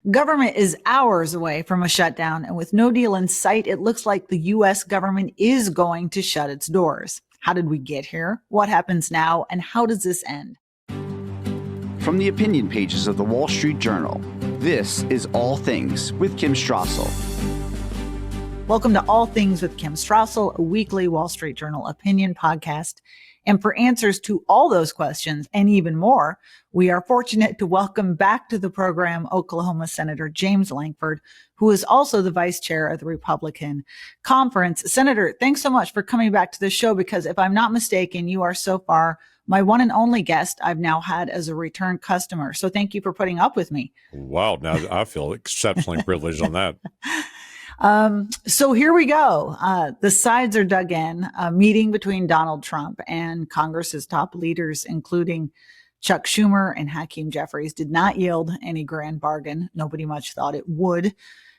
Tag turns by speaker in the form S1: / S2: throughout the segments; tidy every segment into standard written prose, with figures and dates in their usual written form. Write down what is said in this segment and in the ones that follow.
S1: Government is hours away from a shutdown, and with no deal in sight, it looks like the U.S. government is going to shut its doors. How did we get here? What happens now? And how does this end?
S2: From the opinion pages of the Wall Street Journal, this is All Things with Kim Strassel.
S1: Welcome to All Things with Kim Strassel, a weekly Wall Street Journal opinion podcast. And for answers to all those questions and even more, we are fortunate to welcome back to the program Oklahoma Senator James Lankford, who is also the vice chair of the Republican Conference. Senator, thanks so much for coming back to the show, because if I'm not mistaken, you are so far my one and only guest I've now had as a return customer. So thank you for putting up with me.
S3: Wow. Now I feel exceptionally privileged on that.
S1: So here we go. The sides are dug in. A meeting between Donald Trump and Congress's top leaders, including Chuck Schumer and Hakeem Jeffries, did not yield any grand bargain. Nobody much thought it would,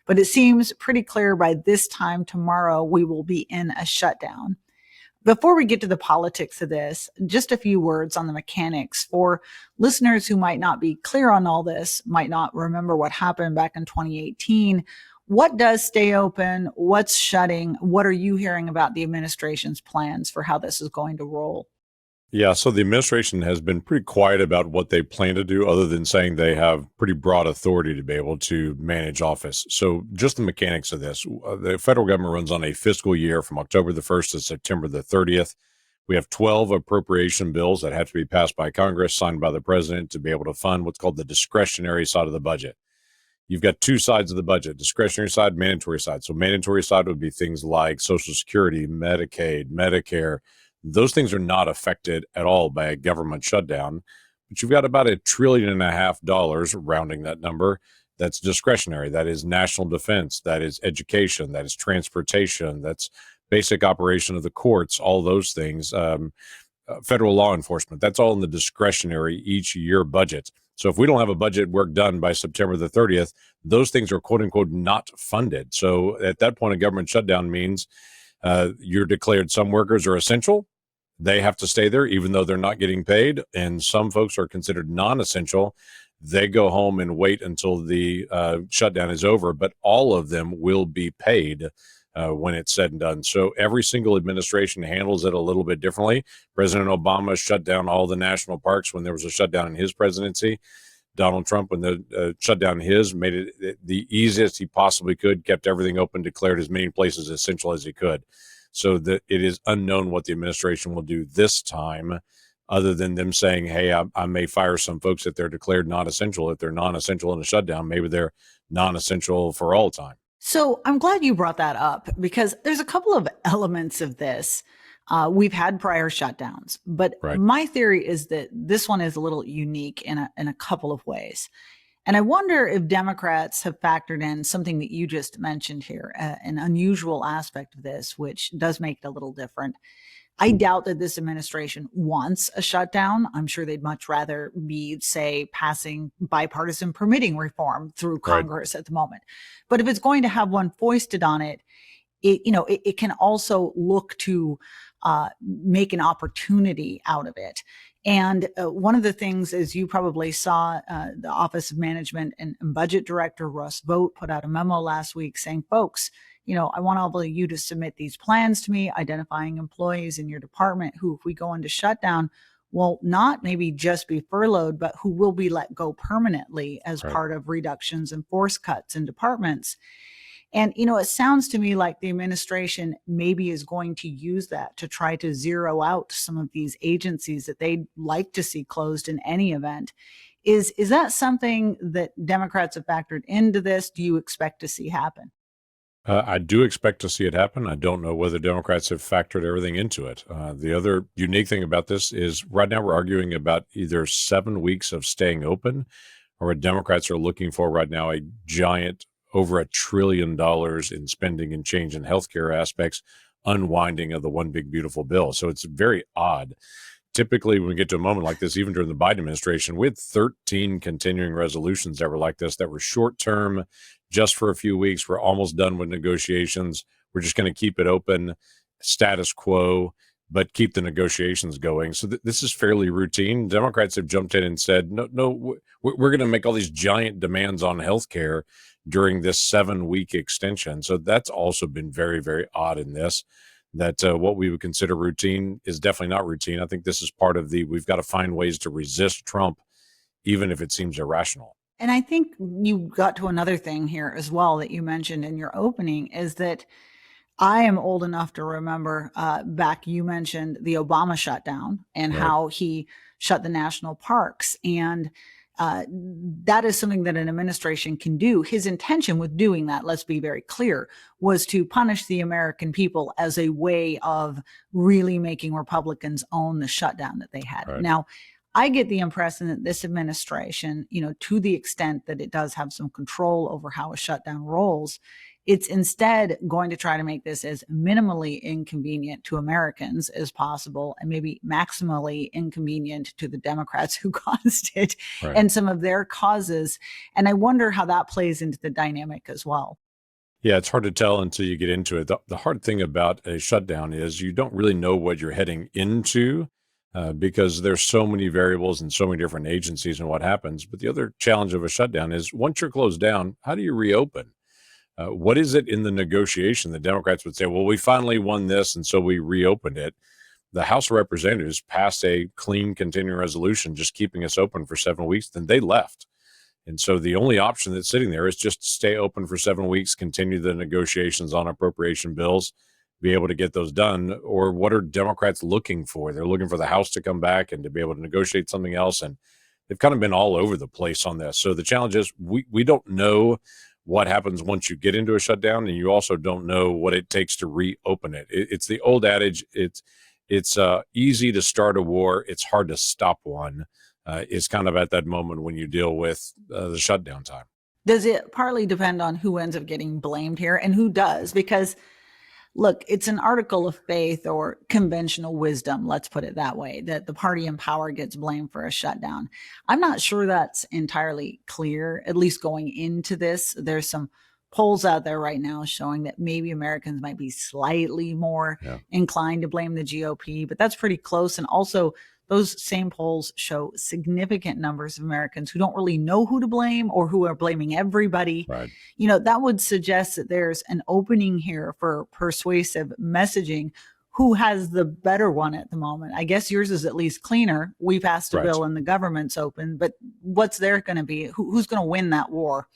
S1: but it seems pretty clear by this time tomorrow we will be in a shutdown. Before we get to the politics of this, just a few words on the mechanics for listeners who might not be clear on all this, might not remember what happened back in 2018. What does stay open? What's shutting? What are you hearing about the administration's plans for how this is going to roll?
S3: Yeah, so the administration has been pretty quiet about what they plan to do, other than saying they have pretty broad authority to be able to manage office. So just the mechanics of this. The federal government runs on a fiscal year from October the 1st to September the 30th. We have 12 appropriation bills that have to be passed by Congress, signed by the president, to be able to fund what's called the discretionary side of the budget. You've got two sides of the budget: discretionary side, mandatory side. So mandatory side would be things like Social Security, Medicaid, Medicare. Those things are not affected at all by a government shutdown. But you've got about $1.5 trillion, rounding that number, that's discretionary. That is national defense, that is education, that is transportation, that's basic operation of the courts, all those things, federal law enforcement. That's all in the discretionary each year budget. So if we don't have a budget work done by September the 30th, those things are quote unquote not funded. So at that point, a government shutdown means you're declared some workers are essential. They have to stay there even though they're not getting paid. And some folks are considered non-essential. They go home and wait until the shutdown is over, but all of them will be paid when it's said and done. So every single administration handles it a little bit differently. President Obama shut down all the national parks when there was a shutdown in his presidency. Donald Trump, when the shutdown his, made it the easiest he possibly could, kept everything open, declared as many places essential as he could. So that it is unknown what the administration will do this time, other than them saying, hey, I may fire some folks if they're declared non-essential. If they're non-essential in a shutdown, maybe they're non-essential for all time.
S1: So I'm glad you brought that up, because there's a couple of elements of this. We've had prior shutdowns, but
S3: Right.
S1: My theory is that this one is a little unique in a couple of ways. And I wonder if Democrats have factored in something that you just mentioned here, an unusual aspect of this, which does make it a little different. I doubt that this administration wants a shutdown. I'm sure they'd much rather be, say, passing bipartisan permitting reform through Congress at the moment. But if it's going to have one foisted on it, it can also look to make an opportunity out of it. And one of the things, as you probably saw, the Office of Management and Budget Director Russ Vought put out a memo last week saying, folks, I want all of you to submit these plans to me, identifying employees in your department who, if we go into shutdown, will not maybe just be furloughed, but who will be let go permanently as part of reductions and force cuts in departments. And, it sounds to me like the administration maybe is going to use that to try to zero out some of these agencies that they'd like to see closed in any event. Is that something that Democrats have factored into this? Do you expect to see happen?
S3: I do expect to see it happen. I don't know whether Democrats have factored everything into it. The other unique thing about this is right now we're arguing about either 7 weeks of staying open, or what Democrats are looking for right now, a giant over $1 trillion in spending and change in healthcare aspects, unwinding of the one big beautiful bill. So it's very odd. Typically, when we get to a moment like this, even during the Biden administration, we had 13 continuing resolutions that were like this, that were short term, just for a few weeks. We're almost done with negotiations. We're just going to keep it open, status quo. but keep the negotiations going. So this is fairly routine. Democrats have jumped in and said, no, we're going to make all these giant demands on healthcare during this 7-week extension. So that's also been very, very odd in this, that what we would consider routine is definitely not routine. I think this is part of we've got to find ways to resist Trump, even if it seems irrational.
S1: And I think you got to another thing here as well that you mentioned in your opening, is that I am old enough to remember back, you mentioned the Obama shutdown and
S3: Right.
S1: how he shut the national parks. And that is something that an administration can do. His intention with doing that, let's be very clear, was to punish the American people as a way of really making Republicans own the shutdown that they had.
S3: Right.
S1: Now, I get the impression that this administration, to the extent that it does have some control over how a shutdown rolls, it's instead going to try to make this as minimally inconvenient to Americans as possible, and maybe maximally inconvenient to the Democrats who caused it
S3: Right.
S1: and some of their causes. And I wonder how that plays into the dynamic as well.
S3: Yeah, it's hard to tell until you get into it. The hard thing about a shutdown is you don't really know what you're heading into, because there's so many variables and so many different agencies and what happens. But the other challenge of a shutdown is, once you're closed down, how do you reopen? What is it in the negotiation? The Democrats would say, well, we finally won this, and so we reopened it. The House of Representatives passed a clean continuing resolution just keeping us open for 7 weeks. Then they left. And so the only option that's sitting there is just stay open for 7 weeks, continue the negotiations on appropriation bills, be able to get those done. Or what are Democrats looking for? They're looking for the House to come back and to be able to negotiate something else. And they've kind of been all over the place on this. So the challenge is we don't know what happens once you get into a shutdown, and you also don't know what it takes to reopen it. It's the old adage, it's easy to start a war, it's hard to stop one. Is kind of at that moment when you deal with the shutdown time.
S1: Does it partly depend on who ends up getting blamed here and who does? Because look, it's an article of faith or conventional wisdom, let's put it that way, that the party in power gets blamed for a shutdown. I'm not sure that's entirely clear, at least going into this. There's some polls out there right now showing that maybe Americans might be slightly more inclined to blame the GOP, but that's pretty close. And also, those same polls show significant numbers of Americans who don't really know who to blame or who are blaming everybody.
S3: Right.
S1: That would suggest that there's an opening here for persuasive messaging. Who has the better one at the moment? I guess yours is at least cleaner. We passed a bill and the government's open, but what's there going to be? Who's going to win that war?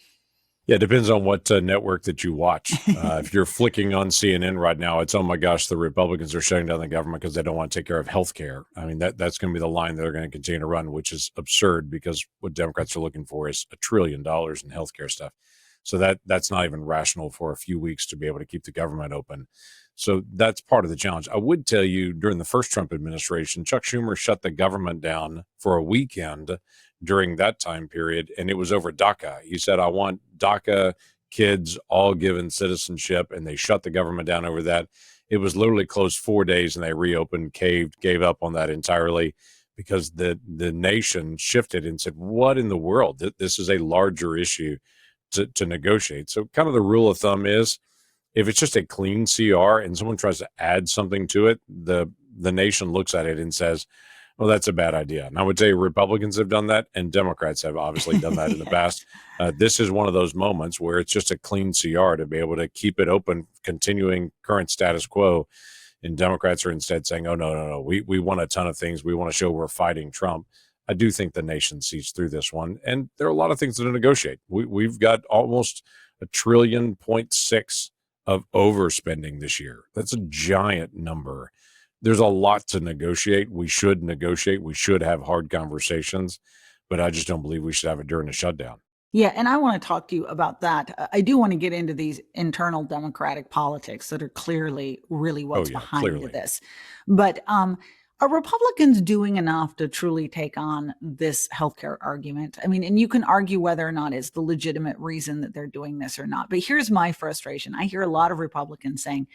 S3: Yeah, it depends on what network that you watch. If you're flicking on CNN right now, it's, oh my gosh, the Republicans are shutting down the government because they don't want to take care of health care. I mean, that's going to be the line they're going to continue to run, which is absurd, because what Democrats are looking for is $1 trillion in health care stuff. So that's not even rational for a few weeks to be able to keep the government open. So that's part of the challenge. I would tell you, during the first Trump administration, Chuck Schumer shut the government down for a weekend during that time period, and it was over DACA. He said, I want DACA kids all given citizenship, and they shut the government down over that. It was literally closed 4 days, and they reopened, gave up on that entirely, because the nation shifted and said, what in the world? This is a larger issue to negotiate. So kind of the rule of thumb is, if it's just a clean CR and someone tries to add something to it, the nation looks at it and says, well, that's a bad idea. And I would say Republicans have done that, and Democrats have obviously done that in the past. This is one of those moments where it's just a clean CR to be able to keep it open, continuing current status quo. And Democrats are instead saying, oh, no, we want a ton of things. We want to show we're fighting Trump. I do think the nation sees through this one. And there are a lot of things to negotiate. We've got almost $1.6 trillion of overspending this year. That's a giant number. There's a lot to negotiate. We should negotiate. We should have hard conversations, but I just don't believe we should have it during a shutdown.
S1: Yeah, and I want to talk to you about that. I do want to get into these internal Democratic politics that are clearly really what's behind this. But are Republicans doing enough to truly take on this healthcare argument? I mean, and you can argue whether or not it's the legitimate reason that they're doing this or not. But here's my frustration. I hear a lot of Republicans saying,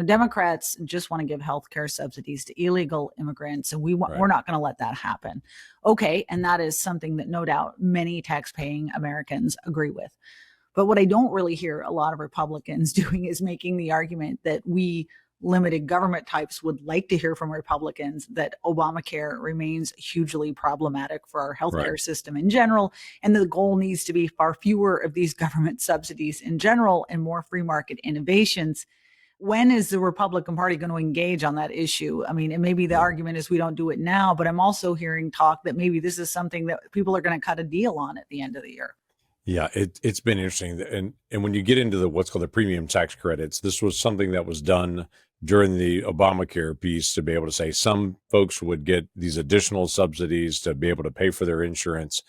S1: Democrats just want to give healthcare subsidies to illegal immigrants, and we're not going to let that happen. Okay, and that is something that no doubt many tax-paying Americans agree with. But what I don't really hear a lot of Republicans doing is making the argument that we limited government types would like to hear from Republicans that Obamacare remains hugely problematic for our
S3: Right.
S1: healthcare system in general. And the goal needs to be far fewer of these government subsidies in general and more free market innovations. When is the Republican Party going to engage on that issue? I mean, and maybe the argument is we don't do it now, but I'm also hearing talk that maybe this is something that people are going to cut a deal on at the end of the year.
S3: Yeah, it's been interesting, and when you get into the what's called the premium tax credits, this was something that was done during the Obamacare piece to be able to say some folks would get these additional subsidies to be able to pay for their insurance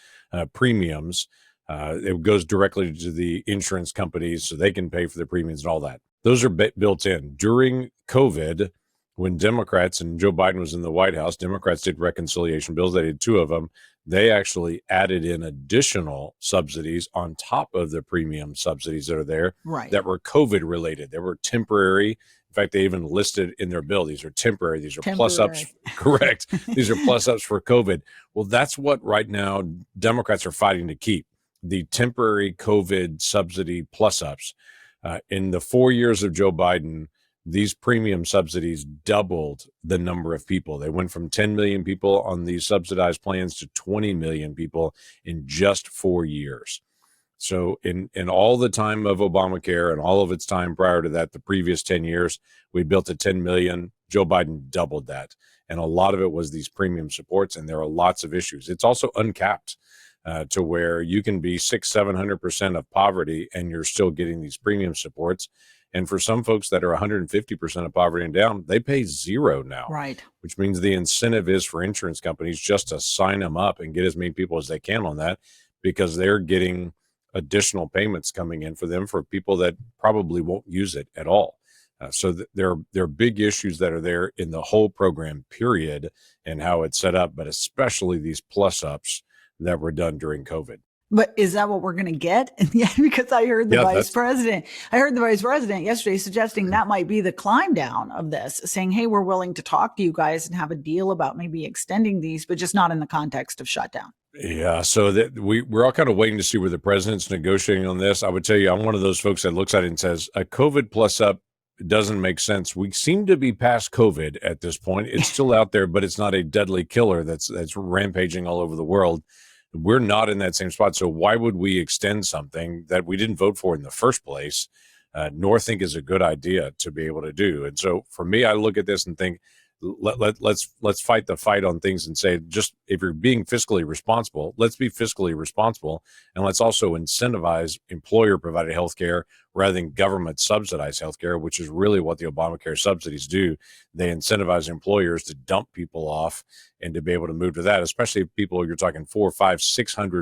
S3: premiums. It goes directly to the insurance companies so they can pay for the premiums and all that. Those are built in during COVID. When Democrats and Joe Biden was in the White House, Democrats did reconciliation bills. They did two of them. They actually added in additional subsidies on top of the premium subsidies that are there
S1: Right.
S3: that were COVID related. They were temporary. In fact, they even listed in their bill, these are temporary. These are plus ups. Correct. These are plus ups for COVID. Well, that's what right now Democrats are fighting to keep, the temporary COVID subsidy plus ups. In the 4 years of Joe Biden, these premium subsidies doubled the number of people. They went from 10 million people on these subsidized plans to 20 million people in just 4 years. So in all the time of Obamacare and all of its time prior to that, the previous 10 years, we built to 10 million. Joe Biden doubled that. And a lot of it was these premium supports, and there are lots of issues. It's also uncapped to where you can be 600-700% of poverty and you're still getting these premium supports. And for some folks that are 150% of poverty and down, they pay zero now,
S1: Right.
S3: which means the incentive is for insurance companies just to sign them up and get as many people as they can on that, because they're getting additional payments coming in for them for people that probably won't use it at all. So there are big issues that are there in the whole program, period, and how it's set up, but especially these plus ups that were done during COVID.
S1: But is that what we're going to get? Yeah, because I heard the vice president yesterday suggesting that might be the climb down of this, saying, hey, we're willing to talk to you guys and have a deal about maybe extending these, but just not in the context of shutdown.
S3: Yeah, so that we're all kind of waiting to see where the president's negotiating on this. I would tell you, I'm one of those folks that looks at it and says, a COVID plus up doesn't make sense. We seem to be past COVID at this point. It's still out there, but it's not a deadly killer that's rampaging all over the world. We're not in that same spot. So why would we extend something that we didn't vote for in the first place, nor think is a good idea to be able to do? And so for me, I look at this and think, let's fight the fight on things and say, just if you're being fiscally responsible, let's be fiscally responsible. And let's also incentivize employer provided healthcare rather than government subsidized healthcare, which is really what the Obamacare subsidies do. They incentivize employers to dump people off and to be able to move to that, especially if people, you're talking 400, 500,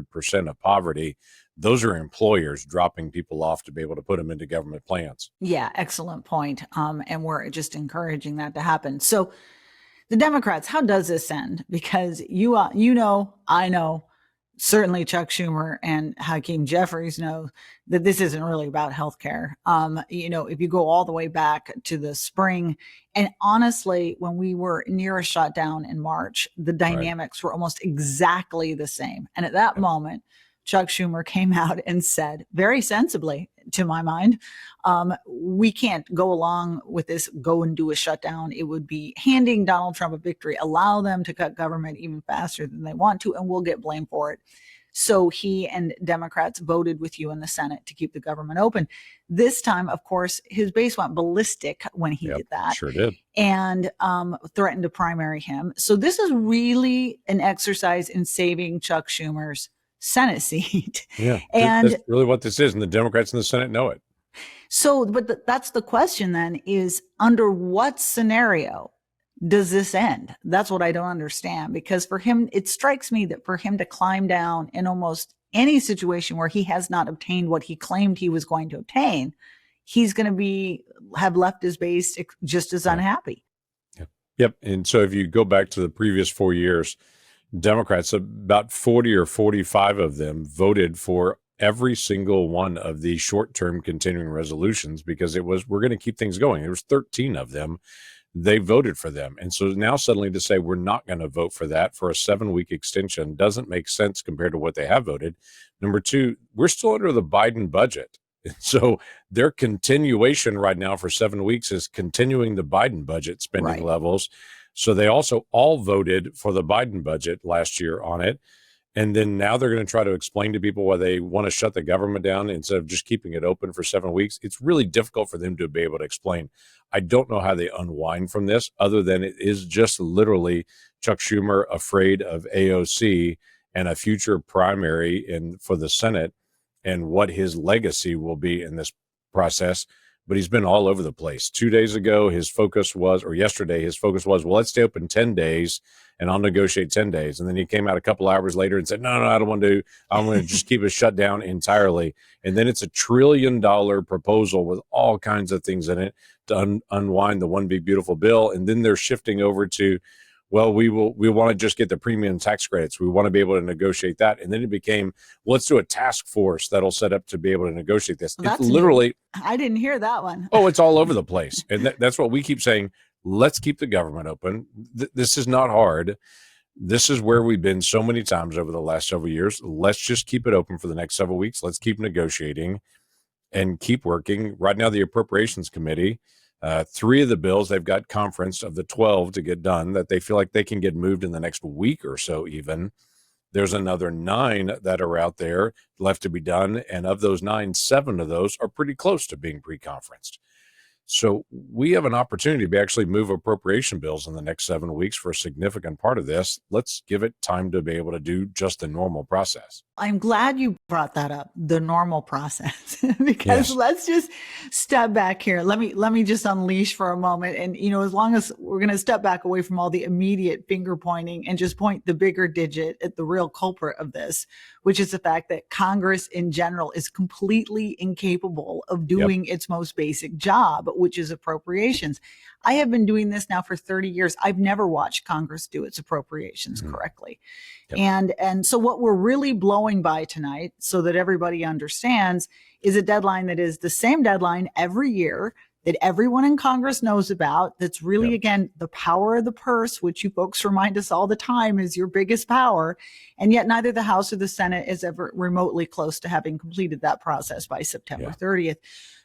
S3: 600% of poverty. Those are employers dropping people off to be able to put them into government plans.
S1: Yeah, excellent point. And we're just encouraging that to happen. So the Democrats, how does this end? Because I know, certainly Chuck Schumer and Hakeem Jeffries know that this isn't really about healthcare. If you go all the way back to the spring, and honestly, when we were near a shutdown in March, the dynamics were almost exactly the same. And at that moment, Chuck Schumer came out and said, very sensibly, to my mind, we can't go along with this, go and do a shutdown. It would be handing Donald Trump a victory, allow them to cut government even faster than they want to, and we'll get blamed for it. So he and Democrats voted with you in the Senate to keep the government open. This time, of course, his base went ballistic when he did that.
S3: Sure did.
S1: And threatened to primary him. So this is really an exercise in saving Chuck Schumer's Senate seat.
S3: Yeah.
S1: And
S3: that's really what this is. And the Democrats in the Senate know it.
S1: So, but that's the question then, is under what scenario does this end? That's what I don't understand, because for him, it strikes me that for him to climb down in almost any situation where he has not obtained what he claimed he was going to obtain, he's going to have left his base just as unhappy.
S3: Yep. And so if you go back to the previous 4 years, Democrats, about 40 or 45 of them voted for every single one of the short-term continuing resolutions because it was, we're going to keep things going. There was 13 of them. They voted for them. And so now suddenly to say we're not going to vote for that for a 7-week extension doesn't make sense compared to what they have voted. Number two, we're still under the Biden budget. So their continuation right now for 7 weeks is continuing the Biden budget spending
S1: Right.
S3: levels. So they also all voted for the Biden budget last year on it. And then now they're going to try to explain to people why they want to shut the government down instead of just keeping it open for 7 weeks. It's really difficult for them to be able to explain. I don't know how they unwind from this other than it is just literally Chuck Schumer afraid of AOC and a future primary for the Senate and what his legacy will be in this process. But he's been all over the place. 2 days ago, his focus was, or yesterday, his focus was, well, let's stay open 10 days and I'll negotiate 10 days. And then he came out a couple hours later and said, no, I don't want to. I'm going to just keep it shut down entirely. And then it's $1 trillion proposal with all kinds of things in it to unwind the one big beautiful bill. And then they're shifting over to, well, we want to just get the premium tax credits. We want to be able to negotiate that. And then it became, let's do a task force that'll set up to be able to negotiate this.
S1: Well,
S3: it's literally,
S1: I didn't hear that one.
S3: Oh, it's all over the place. And that's what we keep saying. Let's keep the government open. This is not hard. This is where we've been so many times over the last several years. Let's just keep it open for the next several weeks. Let's keep negotiating and keep working. Right now, the Appropriations Committee, 3 of the bills, they've got conference of the 12 to get done that they feel like they can get moved in the next week or so even. There's another 9 that are out there left to be done. And of those 9, 7 of those are pretty close to being pre-conferenced. So we have an opportunity to actually move appropriation bills in the next 7 weeks for a significant part of this. Let's give it time to be able to do just the normal process.
S1: I'm glad you brought that up, the normal process, because
S3: Yes.
S1: let's just step back here. Let me just unleash for a moment. And, as long as we're going to step back away from all the immediate finger pointing and just point the bigger digit at the real culprit of this, which is the fact that Congress in general is completely incapable of doing its most basic job, which is appropriations. I have been doing this now for 30 years. I've never watched Congress do its appropriations correctly. And so what we're really blowing by tonight, so that everybody understands, is a deadline that is the same deadline every year that everyone in Congress knows about. That's really, again, the power of the purse, which you folks remind us all the time is your biggest power. And yet neither the House or the Senate is ever remotely close to having completed that process by September 30th.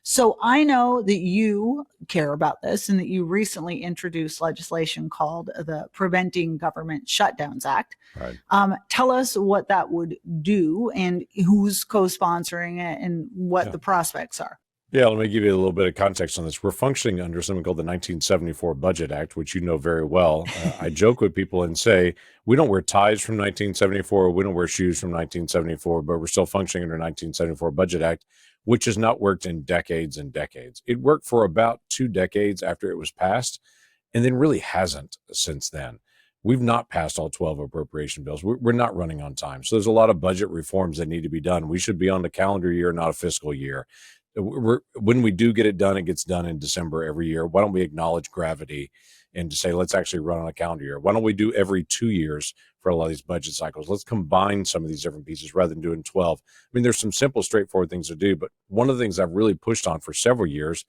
S1: So I know that you care about this and that you recently introduced legislation called the Preventing Government Shutdowns Act.
S3: Right.
S1: Tell us what that would do and who's co-sponsoring it and what the prospects are.
S3: Yeah, let me give you a little bit of context on this. We're functioning under something called the 1974 Budget Act, which you know very well. I joke with people and say, we don't wear ties from 1974, we don't wear shoes from 1974, but we're still functioning under 1974 Budget Act, which has not worked in decades and decades. It worked for about 2 decades after it was passed, and then really hasn't since then. We've not passed all 12 appropriation bills. We're not running on time. So there's a lot of budget reforms that need to be done. We should be on the calendar year, not a fiscal year. When we do get it done, it gets done in December every year. Why don't we acknowledge gravity and to say, let's actually run on a calendar year? Why don't we do every 2 years for a lot of these budget cycles? Let's combine some of these different pieces rather than doing 12. I mean, there's some simple, straightforward things to do, but one of the things I've really pushed on for several years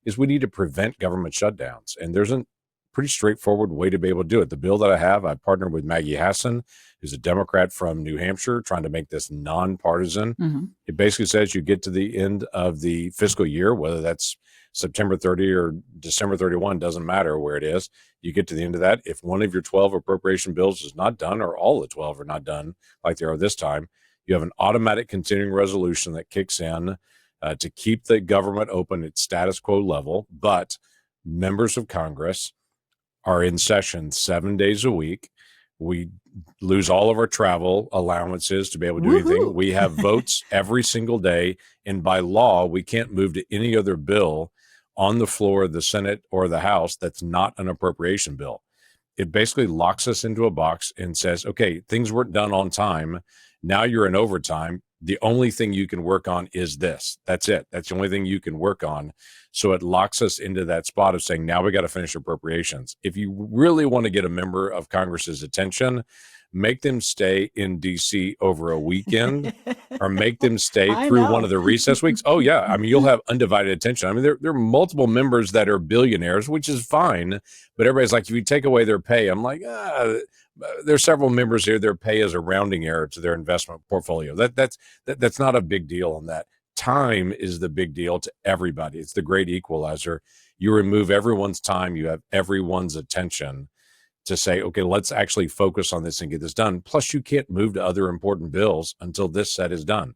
S3: is we need to prevent government shutdowns. And there's a pretty straightforward way to be able to do it. The bill that I partnered with Maggie Hassan, who's a Democrat from New Hampshire, trying to make this nonpartisan. It basically says you get to the end of the fiscal year, whether that's September 30 or December 31, doesn't matter where it is. You get to the end of that. If one of your 12 appropriation bills is not done, or all the 12 are not done like they are this time, you have an automatic continuing resolution that kicks in to keep the government open at status quo level. But members of Congress are in session 7 days a week. We lose all of our travel allowances to be able to do anything. We have votes every single day. And by law, we can't move to any other bill on the floor of the Senate or the House that's not an appropriation bill. It basically locks us into a box and says, okay, things weren't done on time. Now you're in overtime. The only thing you can work on is this. That's it. That's the only thing you can work on. So it locks us into that spot of saying, now we got to finish appropriations. If you really want to get a member of Congress's attention, make them stay in D.C. over a weekend or make them stay through one of the recess weeks. Oh, yeah. I mean, you'll have undivided attention. I mean, there are multiple members that are billionaires, which is fine. But everybody's like, if you take away their pay, I'm like, there's several members here, their pay is a rounding error to their investment portfolio. That's not a big deal on that. time is the big deal to everybody. It's the great equalizer. You remove everyone's time, you have everyone's attention to say, okay, let's actually focus on this and get this done. Plus, you can't move to other important bills until this set is done.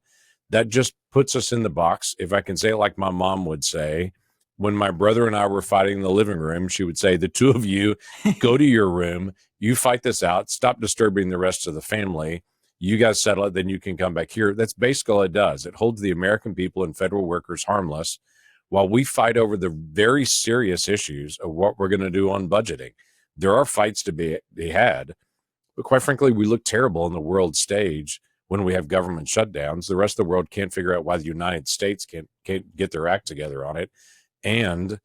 S3: That just puts us in the box. If I can say it like my mom would say, when my brother and I were fighting in the living room, she would say, the two of you go to your room, you fight this out, stop disturbing the rest of the family. You guys settle it, then you can come back here. That's basically all it does. It holds the American people and federal workers harmless while we fight over the very serious issues of what we're going to do on budgeting. There are fights to be had, but quite frankly, we look terrible on the world stage when we have government shutdowns. The rest of the world can't figure out why the United States can't get their act together on it. And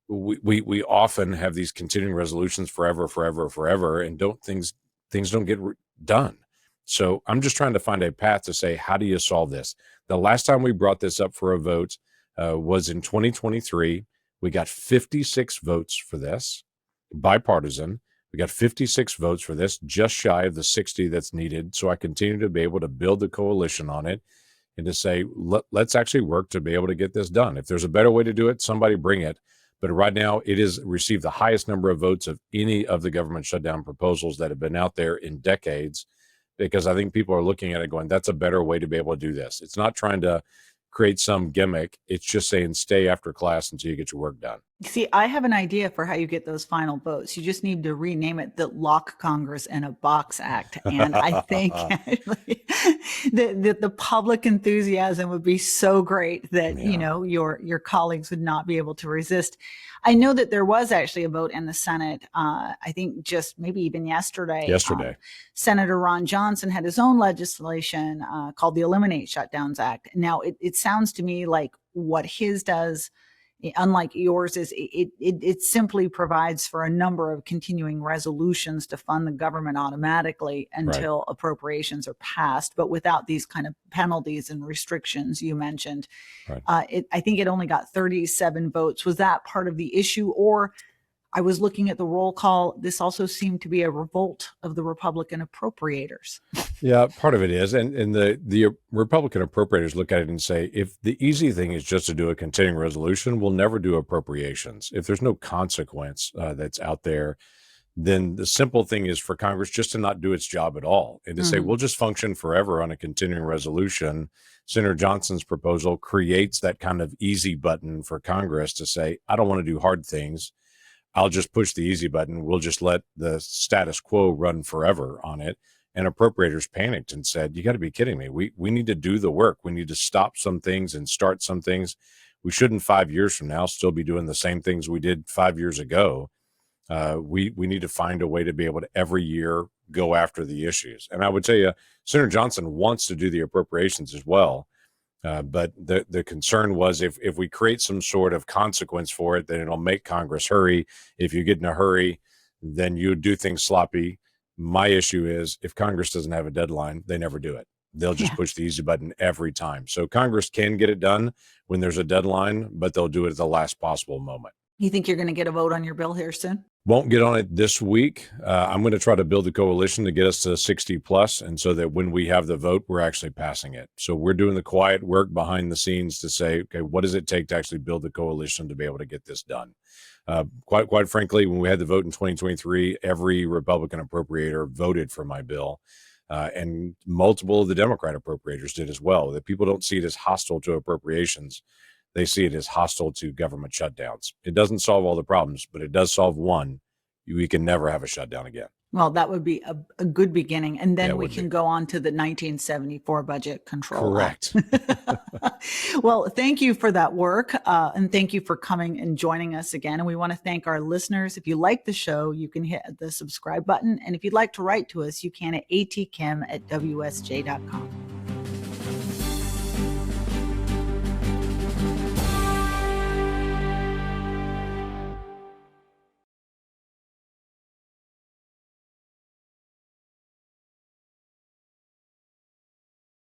S3: we often have these continuing resolutions forever, and things don't get done. So I'm just trying to find a path to say, how do you solve this? The last time we brought this up for a vote was in 2023. We got 56 votes for this, bipartisan. We got 56 votes for this, just shy of the 60 that's needed. So I continue to be able to build the coalition on it and to say, let's actually work to be able to get this done. If there's a better way to do it, somebody bring it. But right now, it has received the highest number of votes of any of the government shutdown proposals that have been out there in decades, because I think people are looking at it going, that's a better way to be able to do this. It's not trying to create some gimmick. It's just saying stay after class until you get your work done.
S1: See, I have an idea for how you get those final votes. You just need to rename it the Lock Congress in a Box Act. And I think the public enthusiasm would be so great that, your colleagues would not be able to resist. I know that there was actually a vote in the Senate, I think just maybe even yesterday. Senator Ron Johnson had his own legislation called the Eliminate Shutdowns Act. Now, it sounds to me like what his does, unlike yours, is it simply provides for a number of continuing resolutions to fund the government automatically until appropriations are passed, but without these kind of penalties and restrictions you mentioned. I think it only got 37 votes. Was that part of the issue? Or I was looking at the roll call. This also seemed to be a revolt of the Republican appropriators.
S3: Yeah, part of it is. And the Republican appropriators look at it and say, if the easy thing is just to do a continuing resolution, we'll never do appropriations. If there's no consequence that's out there, then the simple thing is for Congress just to not do its job at all and to say, we'll just function forever on a continuing resolution. Senator Johnson's proposal creates that kind of easy button for Congress to say, I don't want to do hard things. I'll just push the easy button. We'll just let the status quo run forever on it. And appropriators panicked and said, you got to be kidding me. We need to do the work. We need to stop some things and start some things. We shouldn't 5 years from now still be doing the same things we did 5 years ago. We need to find a way to be able to every year go after the issues. And I would tell you, Senator Johnson wants to do the appropriations as well. But the concern was if we create some sort of consequence for it, then it'll make Congress hurry. If you get in a hurry, then you do things sloppy. My issue is if Congress doesn't have a deadline, they never do it. They'll just push the easy button every time. So Congress can get it done when there's a deadline, but they'll do it at the last possible moment.
S1: You think you're going to get a vote on your bill here soon?
S3: Won't get on it this week. I'm going to try to build a coalition to get us to 60 plus. And so that when we have the vote, we're actually passing it. So we're doing the quiet work behind the scenes to say, okay, what does it take to actually build the coalition to be able to get this done? Quite frankly, when we had the vote in 2023, every Republican appropriator voted for my bill. And multiple of the Democrat appropriators did as well. That people don't see it as hostile to appropriations. They see it as hostile to government shutdowns. It doesn't solve all the problems, but it does solve one. We can never have a shutdown again.
S1: Well, that would be a good beginning. And then we can go on to the 1974 Budget Control
S3: Correct.
S1: Act. Well, thank you for that work. And thank you for coming and joining us again. And we want to thank our listeners. If you like the show, you can hit the subscribe button. And if you'd like to write to us, you can at atkim@wsj.com.